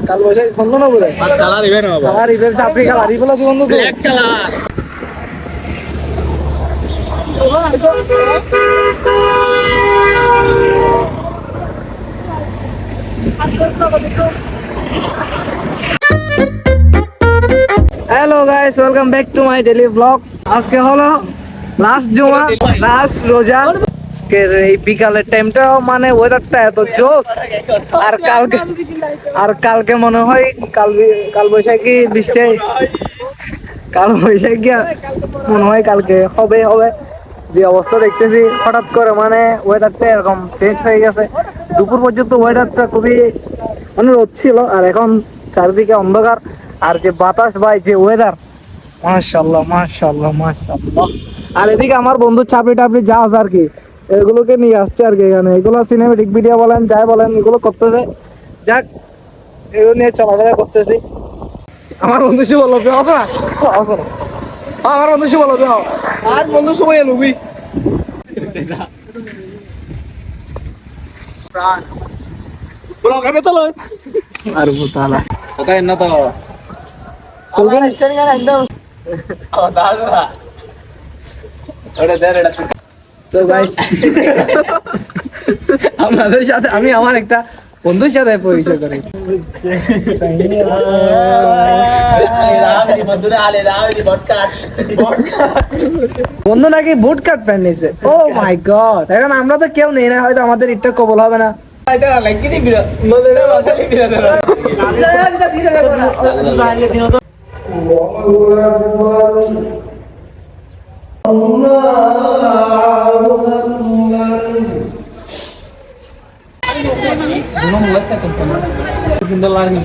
কাল বৈশাখ বন্ধ না বলে কালার ইভেন চাপড়ি কালার ইভেলা কি বন্ধ তো এক colour hello guys welcome back to my daily blog. আজকে হলো লাস্ট জুমা, লাস্ট রোজা। আজকের এই বিকালের টাইমটা মানে ওয়েদারটা এত জোস। আর কালকে মনে হয় কাল বৈশাখী বৃষ্টি, কাল বৈশাখী মনে হয় কালকে হবে যে অবস্থা দেখতেছি হঠাৎ করে মানে ওয়েদারটা এরকম চেঞ্জ হয়ে গেছে। দুপুর পর্যন্ত ওয়েদারটা খুবই মানে রোদ ছিল, আর এখন চারিদিকে অন্ধকার। আর যে বাতাস ভাই, যে ওয়েদার, মাশাআল্লাহ মাশাআল্লাহ মাশাআল্লাহ। আর এদিকে আমার বন্ধু চাপড়ি টাপড়ি যা আছে আর কি, এগুলোকে নিয়ে আসছে আর কি এখানে। এগুলো সিনেমেটিক ভিডিও বলেন যাই বলেন, এগুলো করতেছে। যাক, এগুলো নিয়ে চলাফেরা করতেছি। আমার বন্ধু শুভ বলবে আসো না আমার বন্ধু শুভ বলবে আর বন্ধু শুভ লুবি আর তালা কোথায় না তো তো গাইস আপনাদের সাথে আমি আমার একটা বন্ধুর সাথে পরিচয় করি। বন্ধু নাকি বুট কাট প্যান্ট নিছে। ও মাই গড, এখন আমরা তো কেউ নেই না, হয়তো আমাদের ইটটা কবল হবে না। সুন্দর লাগে